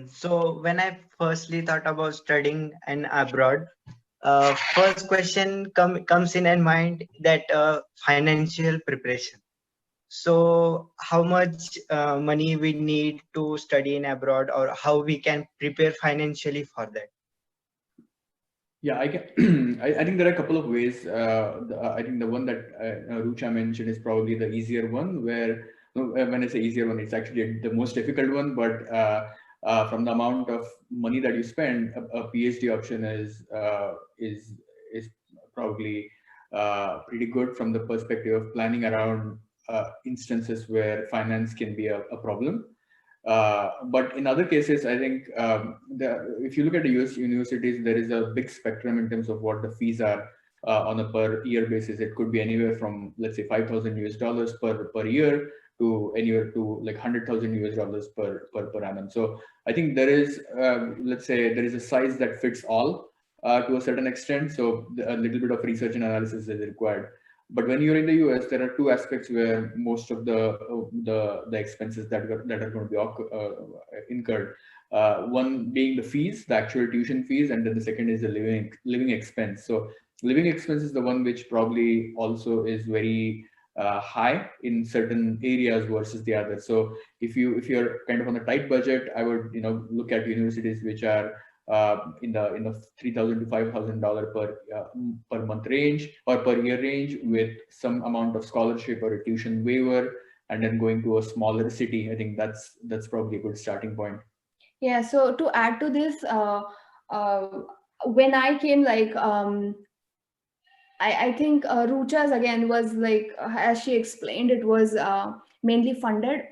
So when I firstly thought about studying and abroad, first question comes in mind that financial preparation. So how much money we need to study in abroad, or how we can prepare financially for that? Yeah, I can. I think there are a couple of ways. I think the one that Rucha mentioned is probably the easier one. Where no, when I say easier one, it's actually the most difficult one. But from the amount of money that you spend, a PhD option is probably pretty good from the perspective of planning around instances where finance can be a problem. But in other cases, I think if you look at the US universities, there is a big spectrum in terms of what the fees are on a per year basis. It could be anywhere from, let's say, 5,000 US dollars per year to anywhere to like 100,000 US dollars per annum. So I think there is, let's say, there is a size that fits all to a certain extent. So a little bit of research and analysis is required. But when you're in the US, there are two aspects where most of the expenses that are going to be incurred. One being the fees, the actual tuition fees, and then the second is the living expense. So living expense is the one which probably also is very high in certain areas versus the other. So if you're kind of on a tight budget, I would look at universities which are in the $3,000 to $5,000 per month range or per year range, with some amount of scholarship or a tuition waiver, and then going to a smaller city. I think that's probably a good starting point. Yeah. So to add to this, when I came, like I think Rucha's again was like, as she explained, it was mainly funded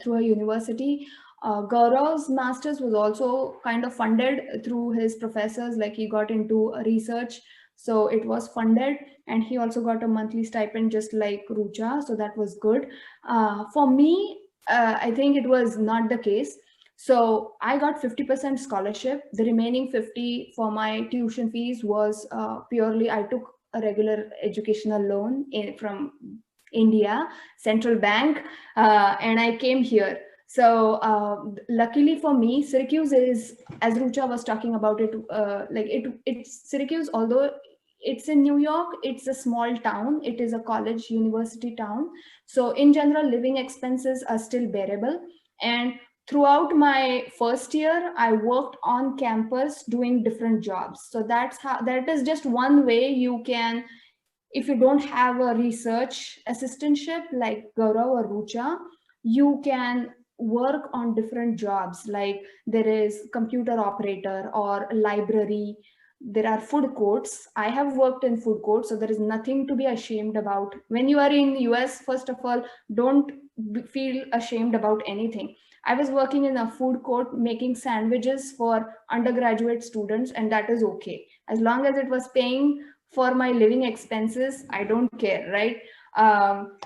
through a university. Gaurav's master's was also kind of funded through his professors, like he got into research, so it was funded, and he also got a monthly stipend just like Rucha, so that was good. For me, I think it was not the case. So I got 50% scholarship. The remaining 50 for my tuition fees was purely, I took a regular educational loan from India, Central Bank, and I came here. So luckily for me, Syracuse is, as Rucha was talking about it, it's Syracuse, although it's in New York, it's a small town, it is a college university town. So in general, living expenses are still bearable. And throughout my first year, I worked on campus doing different jobs. So that is just one way you can, if you don't have a research assistantship like Gaurav or Rucha, you can work on different jobs. Like there is computer operator or library. There are food courts. I have worked in food courts, so there is nothing to be ashamed about. When you are in US, first of all, don't feel ashamed about anything. I was working in a food court making sandwiches for undergraduate students, and that is okay. As long as it was paying for my living expenses, I don't care, right?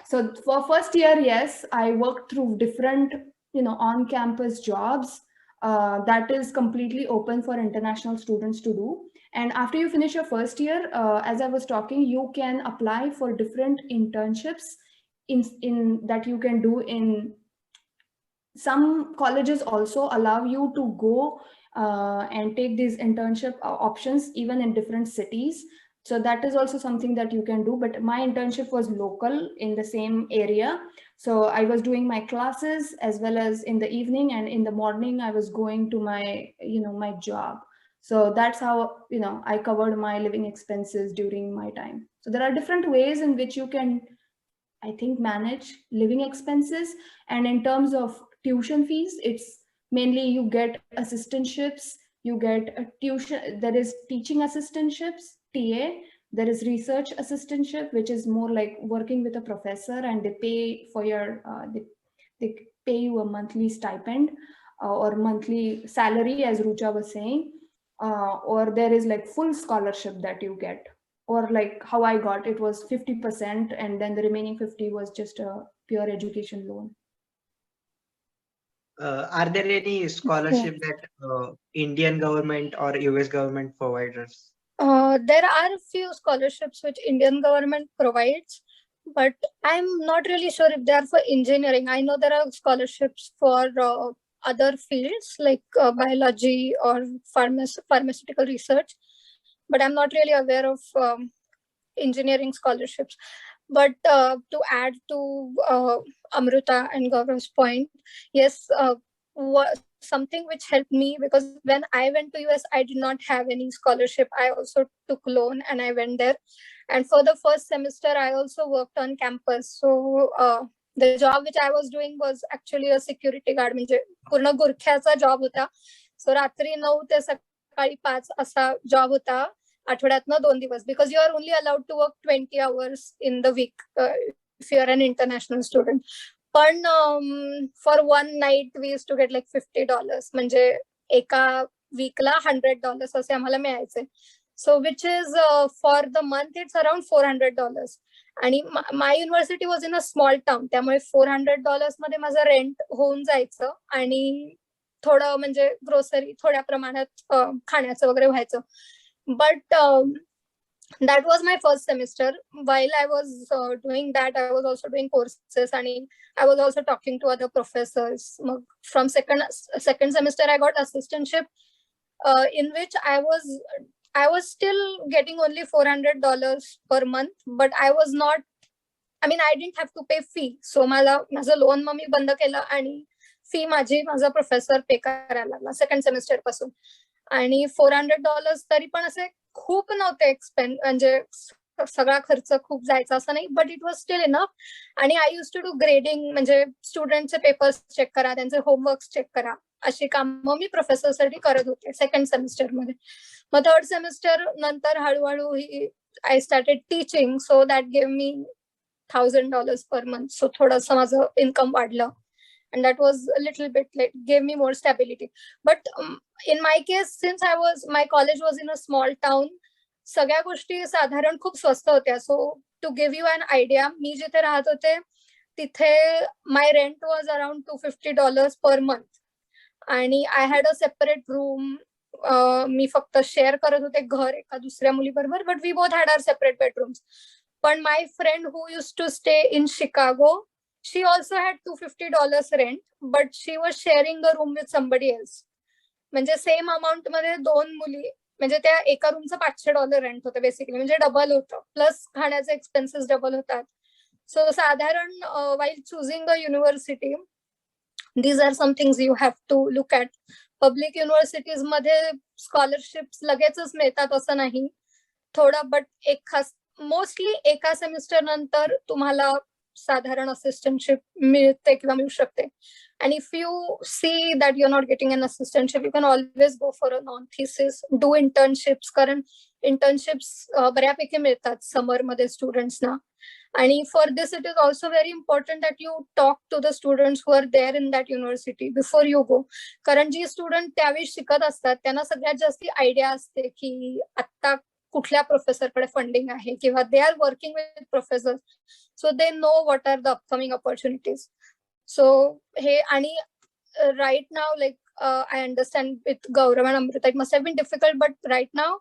So for first year, yes, I worked through different, on-campus jobs. That is completely open for international students to do. And after you finish your first year, as I was talking, you can apply for different internships in that you can do in some colleges. Also allow you to go and take these internship options even in different cities. So that is also something that you can do. But my internship was local in the same area. So I was doing my classes as well as in the evening, and in the morning I was going to my, my job. So that's how, I covered my living expenses during my time. So there are different ways in which you can, I think, manage living expenses. And in terms of tuition fees, it's mainly you get assistantships, you get a tuition, there is teaching assistantships, TA, there is research assistantship, which is more like working with a professor, and they pay for your, they pay you a monthly stipend or monthly salary, as Rucha was saying, or there is like full scholarship that you get, or like how I got, it was 50%, and then the remaining 50 was just a pure education loan. Are there any scholarship that Indian government or US government provides? There are a few scholarships which Indian government provides, but I'm not really sure if they are for engineering. I know there are scholarships for other fields like biology or pharmaceutical research, but I'm not really aware of engineering scholarships. But to add to Amruta and Gaurav's point, yes, something which helped me, because when I went to US, I did not have any scholarship. I also took loan and I went there. And for the first semester, I also worked on campus. So the job which I was doing was actually a security guard, म्हणजे पूर्ण गुरख्याचा job होता. सो रात्री 9 ते सकाळी 5 असा job होता, आठवड्यातनं 2 दिवस, because you are only allowed to work 20 hours in the week if you are an international student. पण for one night we used to get like $50, म्हणजे एका वीकला $100 असे आम्हाला मिळायचे. So which is for the month it's around $400. आणि my university was in a small town, त्यामुळे $400 मध्ये माझं रेंट होऊन जायचं आणि थोडं म्हणजे ग्रोसरी थोड्या प्रमाणात खाण्याचं वगैरे व्हायचं. But that was my first semester. While I was doing that, I was also doing courses and I was also talking to other professors. From second semester, I got assistantship in which I was still getting only $400 per month, but I was not, I mean, I didn't have to pay fee. So माझं loan मग मी बंद केलं आणि फी माझा professor पे करायला लागला second semester पासून. आणि $400 तरी पण असे खूप नव्हते एक्सपेन्स, म्हणजे सगळा खर्च खूप जायचा असं नाही, but it was steel enough. आणि आय यूज टू डू ग्रेडिंग, म्हणजे स्टुडंटचे पेपर्स चेक करा, त्यांचे होमवर्क चेक करा, अशी कामं मी प्रोफेसरसाठी करत होते सेकंड सेमिस्टर मध्ये. मग थर्ड सेमिस्टर नंतर हळूहळू I started teaching, so that gave me $1,000 per month. सो थोडंसं माझं इन्कम वाढलं. And that was a little bit like gave me more stability. But in my case, since my college was in a small town, सगळ्या गोष्टी साधारण खूप स्वस्त होत्या. So to give you an idea, मी जिथे राहत होते तिथे my rent was around $250 per month. आणि I had a separate room. मी फक्त शेअर करत होते घर एका दुसऱ्या मुलीबरोबर, but we both had our separate bedrooms. पण my friend who used to stay in Chicago, she also had $250 rent, but she was sharing a room with somebody else. म्हणजे same amount मध्ये दोन मुली, म्हणजे त्या एका रूमचं $500 रेंट होतं basically, म्हणजे डबल होतं, प्लस खाण्याचे एक्सपेन्सेस डबल होतात. सो साधारण while choosing a university, these are some things you have to look at. Public universities मध्ये स्कॉलरशिप्स लगेचच मिळतात असं नाही, थोडं, बट मोस्टली एका सेमिस्टर नंतर तुम्हाला साधारण असिस्टंटशिप मिळते किंवा मिळू शकते. And if you see that you're not getting an assistantship, you can always go for a non-thesis, do internships, कारण internships बऱ्यापैकी मिळतात समर मध्ये स्टुडंट्सना. आणि for this it is also very important that you talk to the students who are there in that university before you go. कारण जी student त्यावेळी शिकत असतात त्यांना सगळ्यात जास्त आयडिया असते की आता कुठल्या प्रोफेसरकडे फंडिंग आहे, किंवा they are working with professor, so they know what are the upcoming opportunities. So hey, आणि right now like I understand with Gaurav and Amrita it must have been difficult, but right now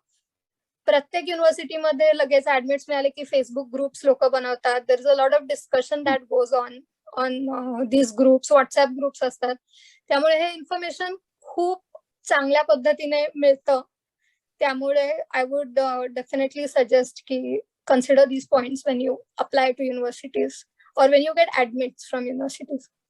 प्रत्येक युनिव्हर्सिटीमध्ये लगेच ऍडमिट्स मिळाले की Facebook groups लोक बनवतात. There is a lot of discussion that goes on these groups, WhatsApp groups असतात, त्यामुळे हे इन्फॉर्मेशन खूप चांगल्या पद्धतीने मिळतं. त्यामुळे आय वुड डेफिनेटली सजेस्ट की consider these points when you apply to universities or when you get admits from universities.